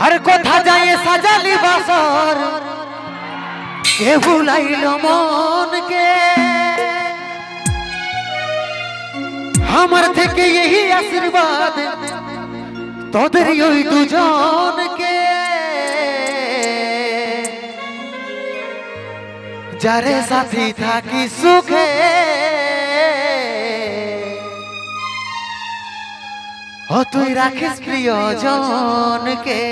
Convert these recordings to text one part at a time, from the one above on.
আর কোথা যায় সাজালি বাসর কে ভুলাইল মনকে আমার থেকে এই আশীর্বাদ তোদের ওই দুজনকে যারে সাথী থাকি সুখে ও তুই রাখিস প্রিয়জনকে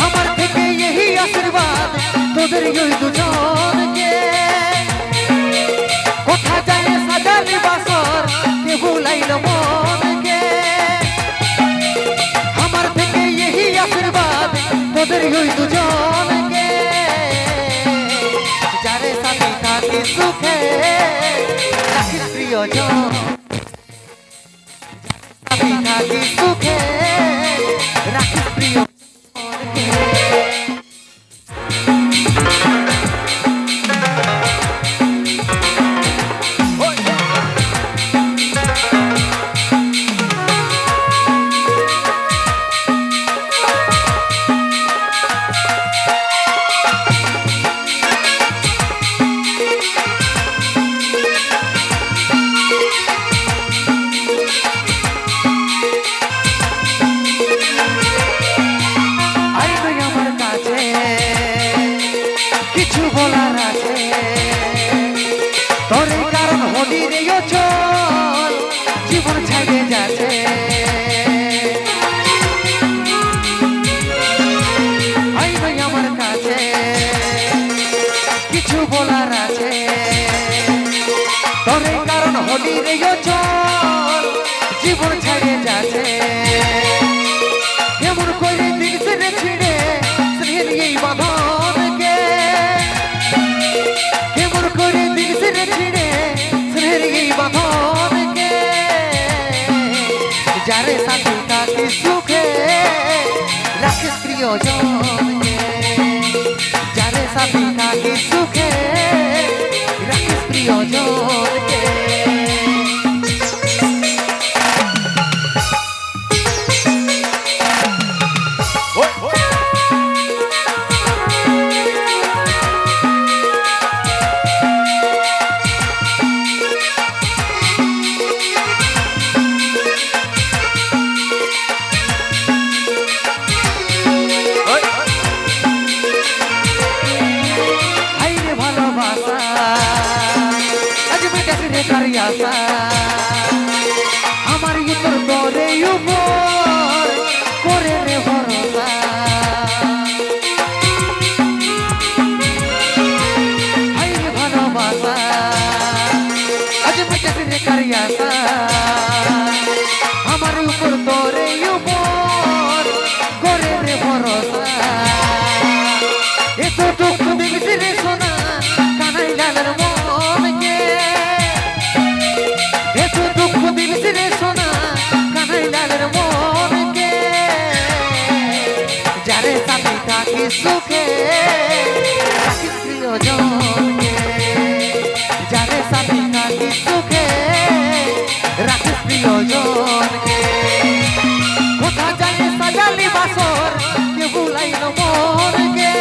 আমার থেকে এই আশীর্বাদ তোদের ওই দুজনকে কোথা যায় সাজালি বাসর কে ভুলাইল মনকে আমার থেকে এই আশীর্বাদ তোদের ওই দুজনকে যারে সাথে থাকি সুখে রাখিস প্রিয়জন থাকি সুখে রাখিস প্রিয় কিছু বলার আছে তোর কারণ হলি রে চল জীবন ছাড়ে যাচ্ছে আমার কাছে কিছু বলার আছে তোর কারণ হলি রে চল জীবন ছাড়ে যাচ্ছে কেমন করে দিন ছেড়ে ছিড়ে স্নেহের এই বাঁধন কেমন করে দিন ছেড়ে ছিড়ে স্নেহের এই বাঁধনকে যারে সাথে থাকি সুখে রাখিস প্রিয়জনকে যারে সাথে থাকি সুখে রাখিস প্রিয়জনকে আমার উপর তোরে উপর করে রে ভরসা হাইরে ভালোবাসা আজ মেটেছে রে কারিয়াসা আমার উপর তোরে উপর করে রে ভরসা এতটুকু দিবি রে সোনা কানাই লালের মনকে সোনা কানাই লালের মনকে যারে সাথে থাকি সুখে রাখিস প্রিয়জনকে যারে সাথে থাকি সুখে রাখিস প্রিয়জনকে কোথা যায় সাজালি বাসর কে ভুলাইল মনকে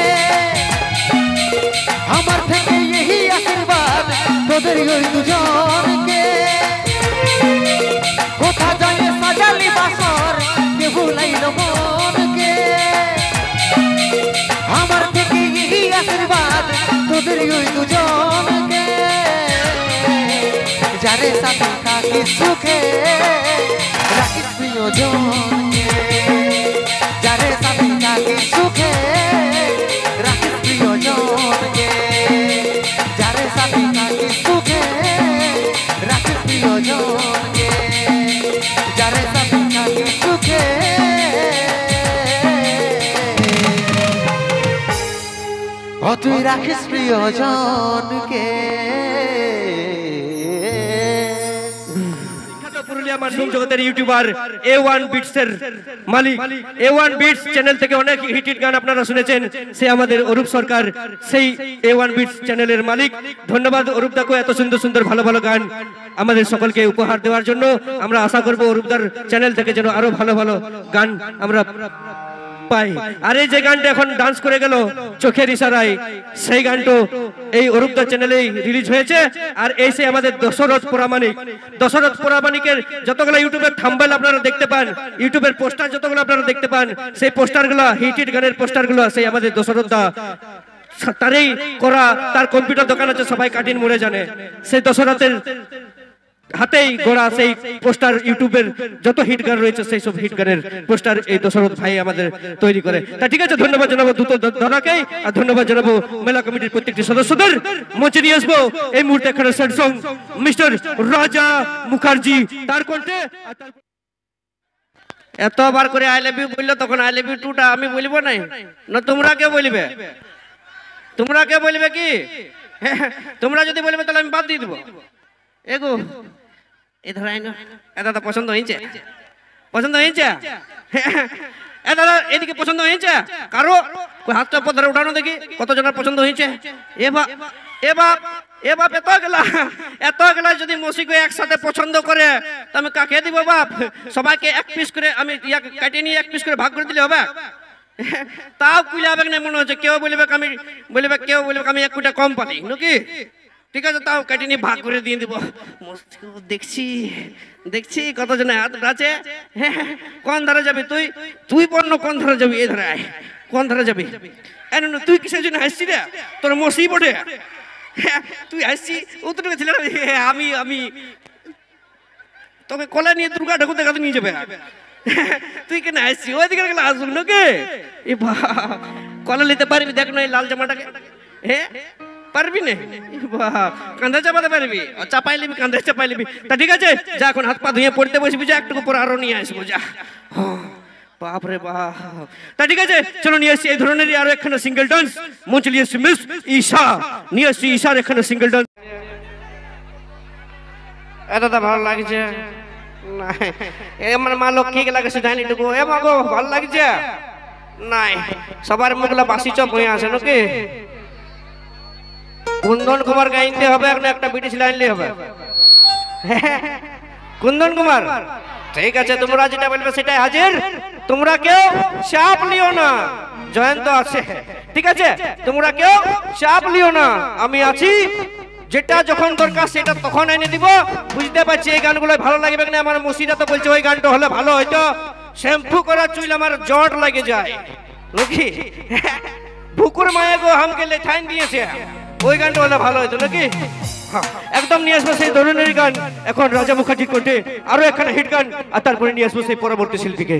আমার থেকে এই আশীর্বাদ তোদের ওই দুজনকে কোথা যায় সাজালি বাসর কে ভুলাইল মনকে আমার থেকে এই আশীর্বাদ তোদের ওই দুজনকে যারে সাথে থাকি সুখে রাখিস প্রিয়জনকে যারে সাথে থাকি সুখে রাখিস প্রিয়জনকে যারে সাথে থাকি সুখে রাখিস প্রিয়জনকে তুই রাখিস প্রিয়জনকে। পুরুলিয়া মানভূম জগতের ইউটিউবার A1 বিটস এর মালিক, A1 বিটস চ্যানেল থেকে অনেক হিট হিট গান আপনারা শুনেছেন, সে আমাদের অরূপ সরকার, সেই A1 বিটস চ্যানেলের মালিক। ধন্যবাদ অরূপ দাকে এত সুন্দর সুন্দর ভালো ভালো গান আমাদের সকলকে উপহার দেওয়ার জন্য। আমরা আশা করব অরূপদার চ্যানেল থেকে যেন আরো ভালো ভালো গান আমরা পাই। আর এই যে গানটা এখন ডান্স করে গেল চোখের ইশারায়, সেই গানটা এই অরূপদার চ্যানেলেই রিলিজ হয়েছে। আর এই সে আমাদের দশরথ পরামানিক, দশরথ পরামানিকের যতগুলো ইউটিউবের থাম্বনেল আপনারা দেখতে পান, ইউটিউবের পোস্টার যতগুলো আপনারা দেখতে পান, সেই পোস্টারগুলো হিট হিট গানের পোস্টারগুলো সেই আমাদের দশরথ দা তারই করা। তার কম্পিউটার দোকান আছে, সবাই কাটিন মরে জানে, সেই দশরথের হাতেই গড়া সেই পোস্টার। ইউটিউবের যত হিট গান রয়েছে সেই সব হিট গানের পোস্টার এই দশরথ ভাই আমাদের তৈরি করে। তা ঠিক আছে, ধন্যবাদ জানাবো দ্রুত ধরাকে, আর ধন্যবাদ জানাবো মেলা কমিটির প্রত্যেকটি সদস্যদের। মঞ্চে নিয়ে আসবো এই মুহূর্তে এখানে স্যাড সং মিস্টার রাজা মুখার্জি, তার কণ্ঠে। এতবার করে আই লাভ ইউ বললো, তখন আই লাভ ইউ টুটা আমি বলবো না, না তোমরা কে বলবে? তোমরা কে বলবে কি? তোমরা যদি বলবে তাহলে আমি বাদ দিয়ে দেবো। এগো এ ধরাই না, এ দাদা পছন্দ হয়েছে? পছন্দ হয়েছে? এ দাদা এদিকে পছন্দ হয়েছে কারো? হাতটা উপর ধরে উঠানো দেখি কতজনের পছন্দ হয়েছে। এ বাপ এ বাপ এ বাপ, এত গেলা যদি মসিকে একসাথে পছন্দ করে তো আমি কাকে দিব বাপ? সবাইকে এক পিস করে আমি কাটিয়ে নিয়ে এক পিস করে ভাগ করে দিলে হবে? তাও কুইলাবে না মনে হচ্ছে। কেউ বলবে আমি বলবে, কেউ বলবে আমি এক কোটা কম পালি নাকি। ঠিক আছে, তাও কেটে নিয়ে ভাগ করে দিয়ে দিব। দেখছি দেখছি কতজনে হাত আছে। কোন ধারে যাবি তুই? তুই পণ্য কোন ধারে যাবি? এই ধারে কোন ধারে যাবি? তুই কিসের জন্য হাসছি রে? তোর মসি বটে তুই হাসছি। অতটুকু ছিল আমি আমি তোকে কলা নিয়ে দুর্গা ঠাকুর দেখাতে নিয়ে যাবে। তুই কেন হাসছি? ওইদিকে গেলে আসুন নাকি? কলা নিতে পারবি? দেখ না এই লাল জামাটাকে, হ্যাঁ পারবি না? কাঁধে চাপাতে পারবি? চাপাই লিবি, কাঁধে চাপাই লিবি। তা ঠিক আছে, যা এখন হাত পা ধুয়ে পড়তে বসবি, যা একটু পর আরো নিয়ে আসবো যা। বাপরে বাপ। তা ঠিক আছে, চলো নিয়ে আসছি এই ধরনেরই আরো একখানা সিঙ্গেল ডান্স। মঞ্চে নিয়ে আসছি মিস ঈশা, নিয়ে আসছি ঈশার একখানা সিঙ্গেল ডান্স। এটা ভালো লাগছে না? আমার মা লক্ষ্মী লাগছে জানি টুকু। এ মা গো ভালো লাগছে নাই? সবার মুখলা বাসি চপ হয়ে আসে নাকি? কুন্দন কুমার গাইতে হবে, একটা ব্রিটিশ লাইনলে হবে। কুন্দন কুমার, ঠিক আছে, তোমরা যেটা বলবে সেটাই হাজির। তোমরা কেউ চাপ লিও না, জয়ন্ত আছে। ঠিক আছে, তোমরা কেউ চাপ লিও না, আমি আছি। যেটা যখন দরকার সেটা তখন এনে দিব। বুঝতে পারছি এই গানগুলো ভালো লাগবে না। আমার মসিরা তো বলছে ওই গানটা হলে ভালো হয়তো। শ্যাম্পু করা চুল আমার জট লাগে যায় নাকি? ভুকুর মায়ে গো হামকে লেঠাইন দিয়েছে, ওই গানটা হলে ভালো হতো নাকি? একদম নিয়ে আসবো সেই ধরনের গান এখন রাজা মুখার্জির কণ্ঠে, আরো একখানা হিট গান, আর তারপরে নিয়ে আসবো সেই পরবর্তী শিল্পীকে।